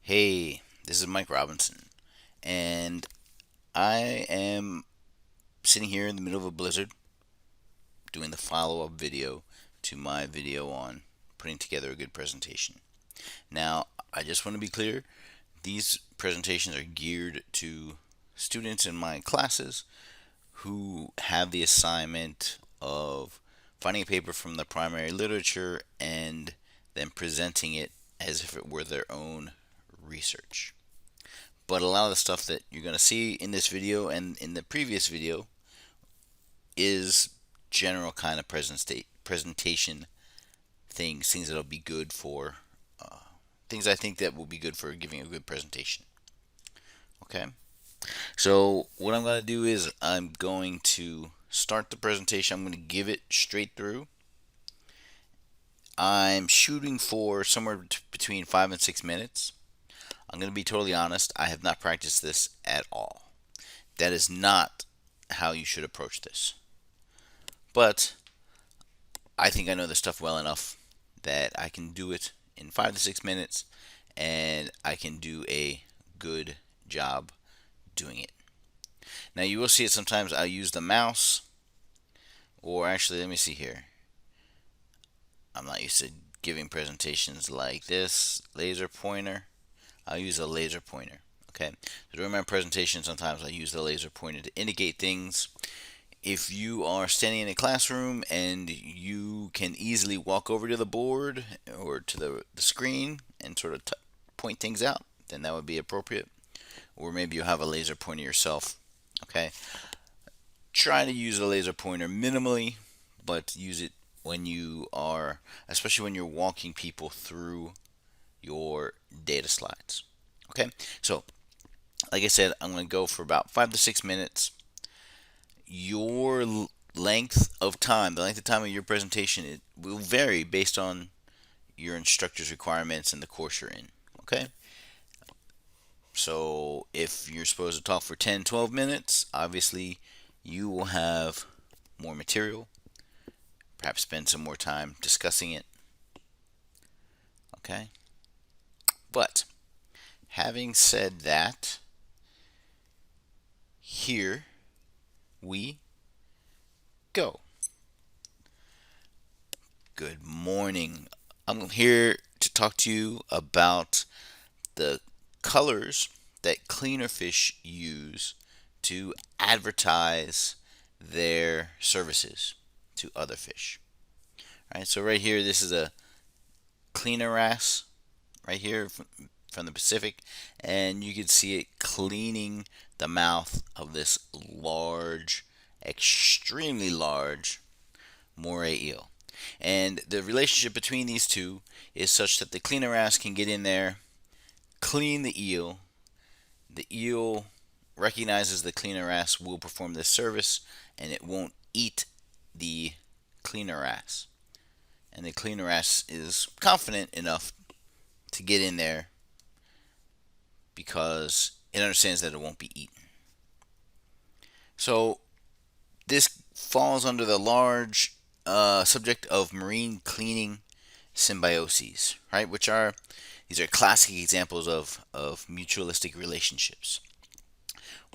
Hey, this is Mike Robinson, and I am sitting here in the middle of a blizzard doing the follow up video to my video on putting together a good presentation. Now, I just want to be clear these presentations are geared to students in my classes who have the assignment of finding a paper from the primary literature and then presenting it as if it were their own research. But a lot of the stuff that you're going to see in this video and in the previous video is general kind of presentation things that'll be good for things I think that will be good for giving a good presentation. Okay, so what I'm going to do is I'm going to start the presentation. I'm going to give it straight through. I'm shooting for somewhere between 5 and 6 minutes. I'm going to be totally honest, I have not practiced this at all. That is not how you should approach this. But I think I know this stuff well enough that I can do it in 5 to 6 minutes and I can do a good job doing it. Now you will see it sometimes I use the mouse, or actually let me see here. I'm not used to giving presentations like this. Laser pointer. I'll use a laser pointer. Okay. So during my presentation sometimes I use the laser pointer to indicate things. If you are standing in a classroom and you can easily walk over to the board or to the screen and sort of point things out, then that would be appropriate. Or maybe you have a laser pointer yourself. Okay. Try to use a laser pointer minimally, but use it when you are, especially when you're walking people through your data slides. Okay. So, like I said, I'm going to go for about 5 to 6 minutes. Your length of time, the length of time of your presentation, it will vary based on your instructor's requirements and the course you're in. Okay? So if you're supposed to talk for 10, 12 minutes, obviously you will have more material, perhaps spend some more time discussing it. Okay? But having said that, here we go. Good morning. I'm here to talk to you about the colors that cleaner fish use to advertise their services to other fish. All right, so right here, this is a cleaner wrasse right here from the Pacific, and you can see it cleaning the mouth of this large, extremely large moray eel. And the relationship between these two is such that the cleaner wrasse can get in there, clean the eel. The eel recognizes the cleaner wrasse will perform this service, and it won't eat the cleaner wrasse. And the cleaner wrasse is confident enough to get in there because it understands that it won't be eaten. So this falls under the large subject of marine cleaning symbioses, right? These are classic examples of mutualistic relationships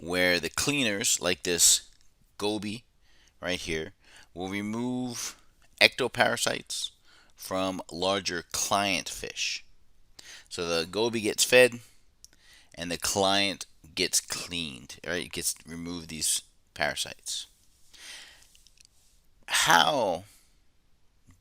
where the cleaners, like this goby right here, will remove ectoparasites from larger client fish. So the goby gets fed and the client gets cleaned, right? It gets removed these parasites. How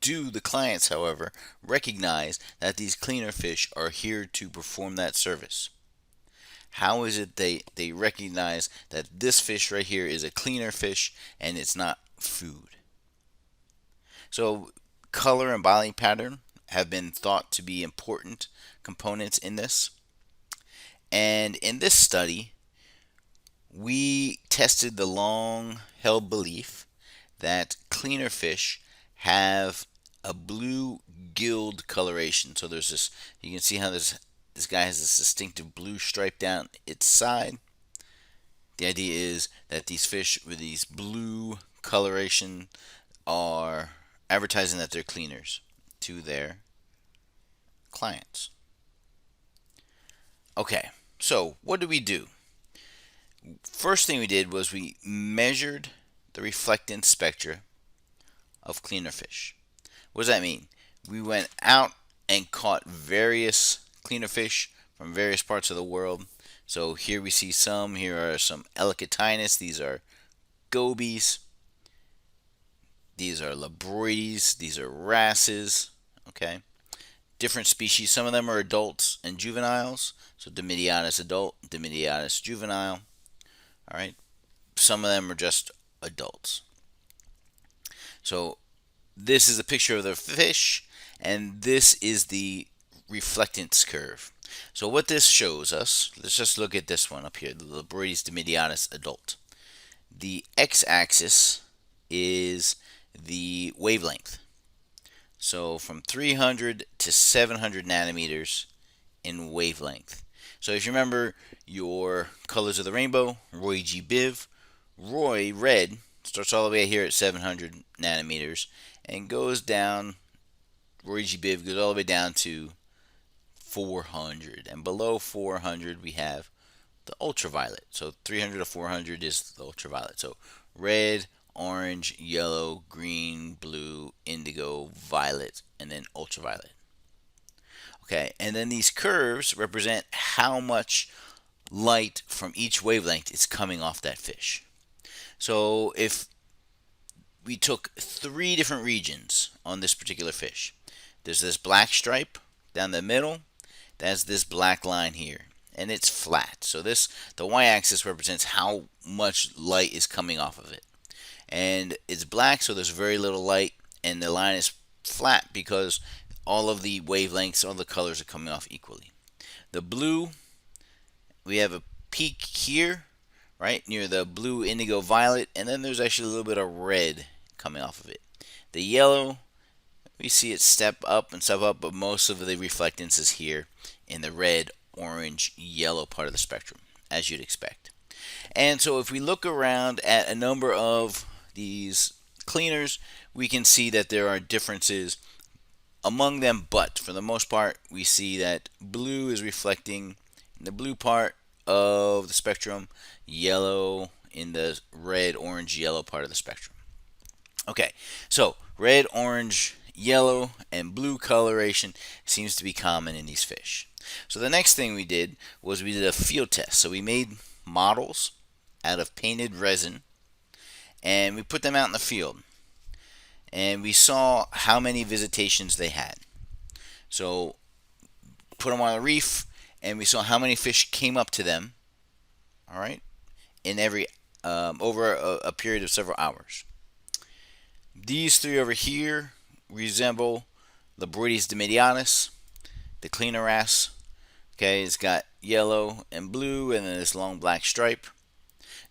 do the clients, however, recognize that these cleaner fish are here to perform that service? How is it they recognize that this fish right here is a cleaner fish and it's not food? So color and body pattern have been thought to be important components in this. And in this study, we tested the long held belief that cleaner fish have a blue gilled coloration. So there's this, you can see how this guy has this distinctive blue stripe down its side. The idea is that these fish with these blue coloration are advertising that they're cleaners to their clients. Okay, so what did we do? First thing we did was we measured the reflectance spectra of cleaner fish. What does that mean? We went out and caught various cleaner fish from various parts of the world. So here we see some. Here are some Elicatinus. These are gobies. These are labroides. These are wrasses. Okay. Different species. Some of them are adults and juveniles. So Dimidiatus adult, Dimidiatus juvenile. All right. Some of them are just adults. So this is a picture of the fish, and this is the reflectance curve. So what this shows us, let's just look at this one up here, the Labroides dimidiatus adult. The x-axis is the wavelength. So from 300 to 700 nanometers in wavelength. So if you remember your colors of the rainbow, Roy G. Biv, Roy, red, starts all the way here at 700 nanometers and goes down, Roy G. Biv goes all the way down to 400. And below 400 we have the ultraviolet. So 300 to 400 is the ultraviolet. So red, orange, yellow, green, blue, indigo, violet, and then ultraviolet. Okay, and then these curves represent how much light from each wavelength is coming off that fish. So if we took three different regions on this particular fish, there's this black stripe down the middle, that's this black line here, and it's flat. So the y-axis represents how much light is coming off of it. And it's black, so there's very little light, and the line is flat because all of the wavelengths, all the colors are coming off equally. The blue, we have a peak here, right, near the blue, indigo, violet, and then there's actually a little bit of red coming off of it. The yellow, we see it step up and step up, but most of the reflectance is here in the red, orange, yellow part of the spectrum, as you'd expect. And so if we look around at a number of these cleaners, we can see that there are differences among them, but for the most part, we see that blue is reflecting in the blue part of the spectrum, yellow in the red, orange, yellow part of the spectrum. Okay, so red, orange, yellow, and blue coloration seems to be common in these fish. So the next thing we did was we did a field test. So we made models out of painted resin, and we put them out in the field. And we saw how many visitations they had. So put them on a reef, and we saw how many fish came up to them. All right, in every over a period of several hours. These three over here resemble the Labroides dimidianus, the cleaner wrasse. Okay, it's got yellow and blue, and then this long black stripe.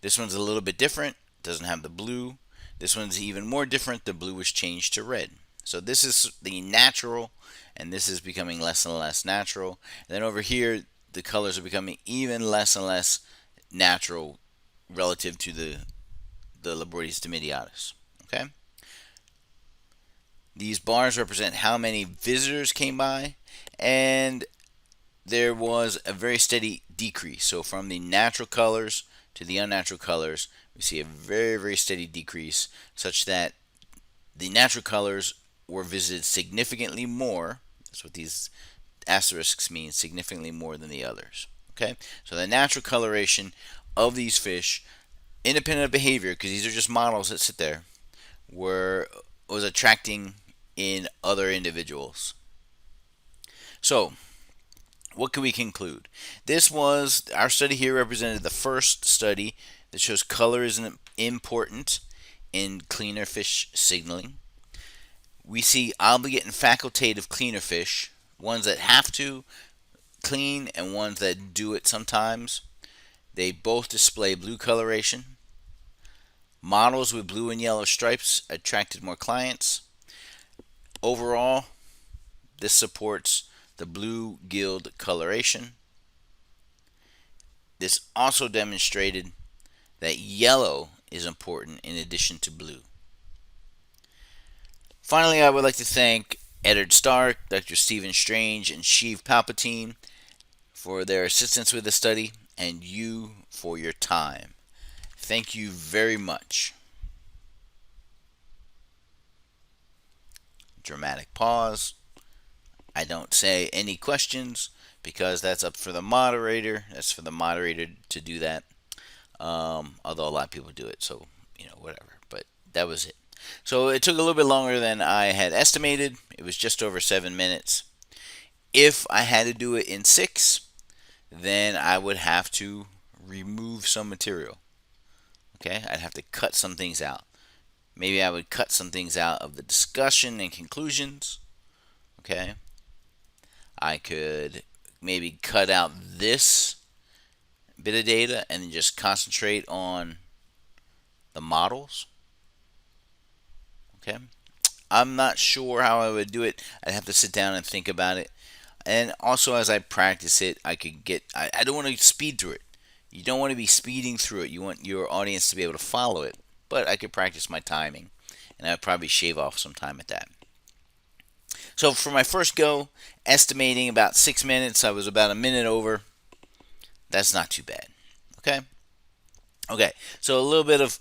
This one's a little bit different. Doesn't have the blue. This one's even more different. The blue was changed to red. So this is the natural, and this is becoming less and less natural. And then over here, the colors are becoming even less and less natural relative to the Labroides dimidianus. Okay. These bars represent how many visitors came by, and there was a very steady decrease. So from the natural colors to the unnatural colors, we see a very, very steady decrease, such that the natural colors were visited significantly more. That's what these asterisks mean, significantly more than the others. Okay, so the natural coloration of these fish, independent of behavior, because these are just models that sit there, was attracting in other individuals. So, what can we conclude? This was, our study here represented the first study that shows color is important in cleaner fish signaling. We see obligate and facultative cleaner fish, ones that have to clean and ones that do it sometimes. They both display blue coloration. Models with blue and yellow stripes attracted more clients. Overall, this supports the blue gild coloration. This also demonstrated that yellow is important in addition to blue. Finally, I would like to thank Eddard Stark, Dr. Stephen Strange, and Sheev Palpatine for their assistance with the study, and you for your time. Thank you very much. Dramatic pause. I don't say any questions because that's up for the moderator. That's for the moderator to do that. Although a lot of people do it, so whatever. But that was it. So it took a little bit longer than I had estimated. It was just over 7 minutes. If I had to do it in 6, then I would have to remove some material. Okay, I'd have to cut some things out. Maybe I would cut some things out of the discussion and conclusions. Okay, I could maybe cut out this bit of data and just concentrate on the models. Okay, I'm not sure how I would do it. I'd have to sit down and think about it. And also, as I practice it, I don't want to speed through it. You don't want to be speeding through it. You want your audience to be able to follow it. But I could practice my timing, and I'd probably shave off some time at that. So for my first go, estimating about 6 minutes, I was about a minute over. That's not too bad. Okay. Okay. So a little bit of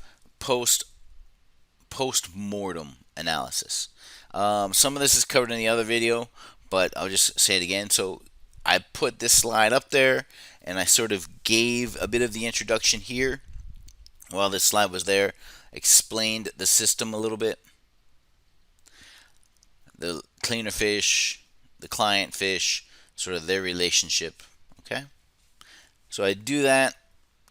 post-mortem analysis. Some of this is covered in the other video, but I'll just say it again. So I put this slide up there, and I sort of gave a bit of the introduction here while this slide was there, explained the system a little bit. The cleaner fish, the client fish, sort of their relationship. Okay, so I do that.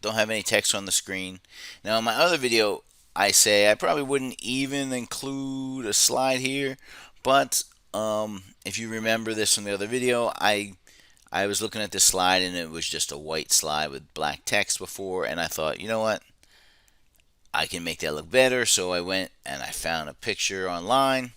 Don't have any text on the screen. Now in my other video, I say I probably wouldn't even include a slide here, but if you remember this from the other video, I was looking at this slide and it was just a white slide with black text before, and I thought, you know what, I can make that look better. So I went and I found a picture online.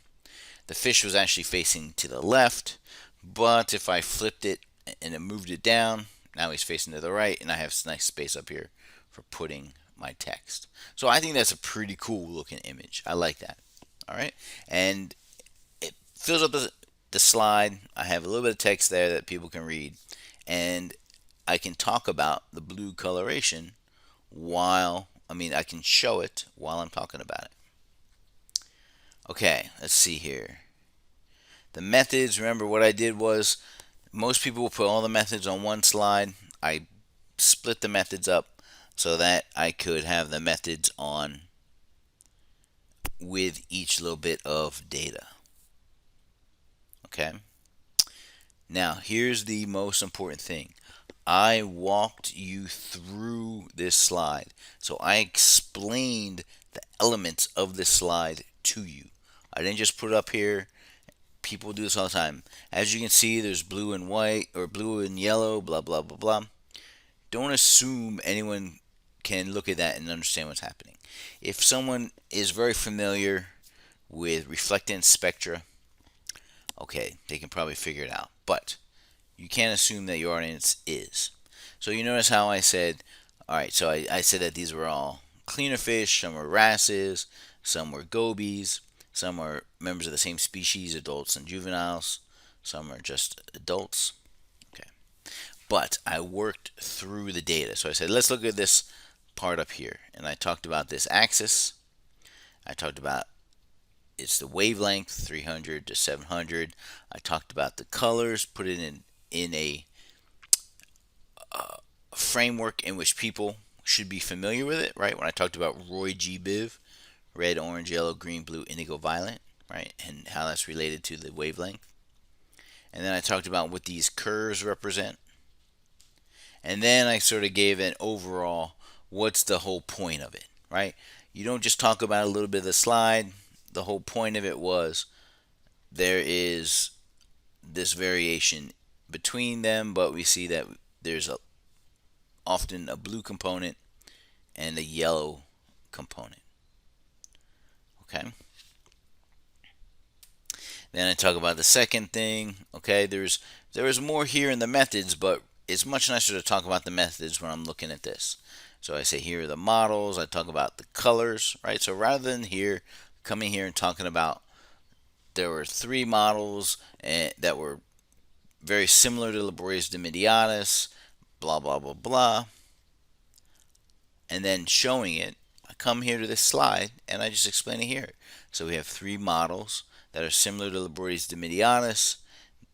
The fish was actually facing to the left, but if I flipped it and it moved it down, now he's facing to the right, and I have nice space up here for putting my text. So I think that's a pretty cool looking image. I like that. All right, and it fills up the slide. I have a little bit of text there that people can read, and I can talk about the blue coloration I can show it while I'm talking about it. Okay, let's see here. The methods, remember what I did was, most people will put all the methods on one slide. I split the methods up so that I could have the methods on with each little bit of data. Okay. Now, here's the most important thing. I walked you through this slide. So I explained the elements of this slide to you. I didn't just put it up here. People do this all the time. As you can see, there's blue and white, or blue and yellow, blah, blah, blah, blah. Don't assume anyone can look at that and understand what's happening. If someone is very familiar with reflectance spectra, okay, they can probably figure it out. But you can't assume that your audience is. So you notice how I said, alright, so I said that these were all cleaner fish, some were wrasses, some were gobies, some are members of the same species, adults and juveniles, some are just adults. Okay. But I worked through the data. So I said, let's look at this part up here. And I talked about this axis. I talked about it's the wavelength, 300 to 700. I talked about the colors, put it in a framework in which people should be familiar with it, right? When I talked about Roy G. Biv, red, orange, yellow, green, blue, indigo, violet, right? And how that's related to the wavelength. And then I talked about what these curves represent. And then I sort of gave an overall, what's the whole point of it, right? You don't just talk about a little bit of the slide. The whole point of it was there is this variation between them, but we see that there's often a blue component and a yellow component. Okay. Then I talk about the second thing. Okay, there is more here in the methods, but it's much nicer to talk about the methods when I'm looking at this. So I say here are the models. I talk about the colors, right? So rather than coming here and talking about there were 3 models that were very similar to Laborius Dimidiatus, blah, blah, blah, blah. And then showing it, I come here to this slide and I just explain it here. So we have three models that are similar to Laborius Dimidiatus.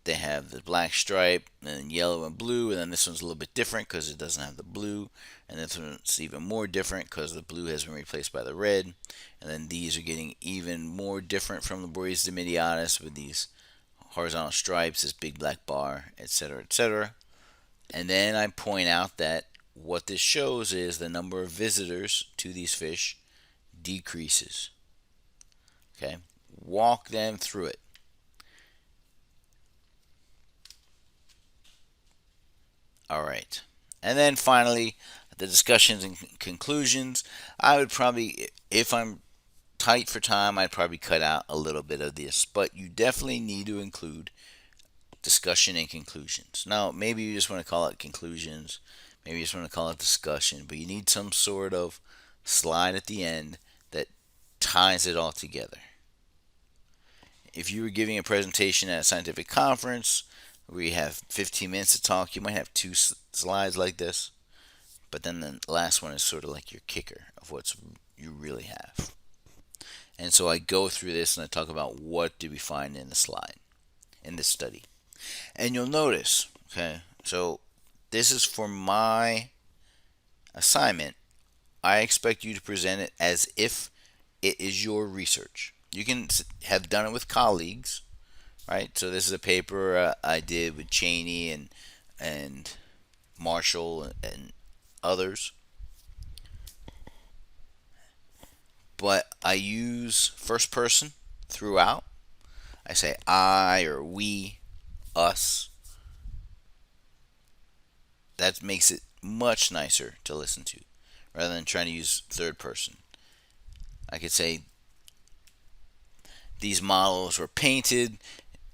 They have the black stripe and yellow and blue, and then this one's a little bit different because it doesn't have the blue, and this one's even more different because the blue has been replaced by the red, and then these are getting even more different from Laborius Dimidiatus with these horizontal stripes, this big black bar, etc., etc. And then I point out that what this shows is the number of visitors to these fish decreases. Okay, walk them through it. All right. And then finally, the discussions and conclusions. I would probably, if I'm tight for time, I'd probably cut out a little bit of this, but you definitely need to include discussion and conclusions. Now, maybe you just want to call it conclusions, maybe you just want to call it discussion, but you need some sort of slide at the end that ties it all together. If you were giving a presentation at a scientific conference where you have 15 minutes to talk, you might have two slides like this, but then the last one is sort of like your kicker of what you really have. And so I go through this and I talk about what did we find in the slide, in this study. And you'll notice, okay, so this is for my assignment. I expect you to present it as if it is your research. You can have done it with colleagues, right? So this is a paper I did with Cheney and Marshall and others. But I use first person throughout. I say I or we, us. That makes it much nicer to listen to rather than trying to use third person. I could say these models were painted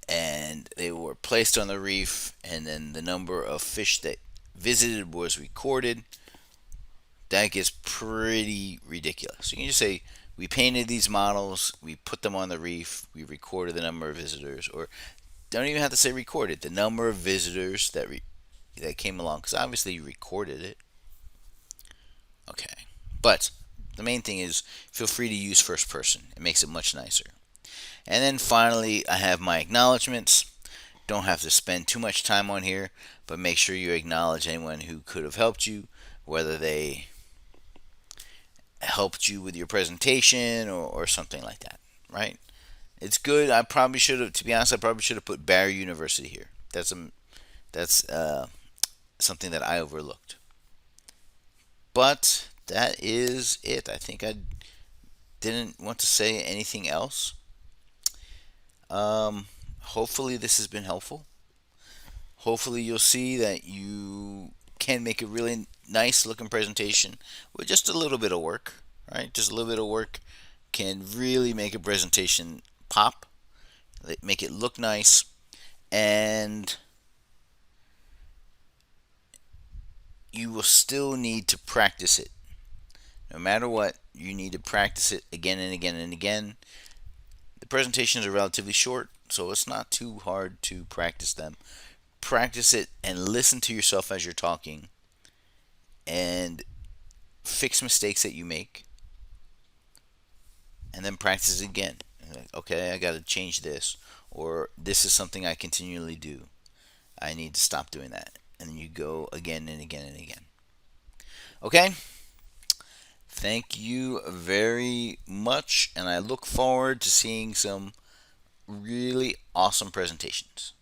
and they were placed on the reef, and then the number of fish that visited was recorded. That gets pretty ridiculous. You can just say, we painted these models, we put them on the reef, we recorded the number of visitors, or don't even have to say recorded, the number of visitors that came along, because obviously you recorded it. Okay, but the main thing is feel free to use first person. It makes it much nicer. And then finally, I have my acknowledgments. Don't have to spend too much time on here, but make sure you acknowledge anyone who could have helped you, whether they helped you with your presentation or something like that, right? It's good. I probably should have, to be honest, I probably should have put Barry University here. That's something that I overlooked. But that is it. I think I didn't want to say anything else. Hopefully this has been helpful. Hopefully you'll see that you can make a really nice looking presentation with just a little bit of work, right? Just a little bit of work can really make a presentation pop, make it look nice, and you will still need to practice it. No matter what, you need to practice it again and again and again. The presentations are relatively short, so it's not too hard to practice them. Practice it and listen to yourself as you're talking and fix mistakes that you make, and then practice it again. Okay, I got to change this, or this is something I continually do. I need to stop doing that. And then you go again and again and again. Okay? Thank you very much, and I look forward to seeing some really awesome presentations.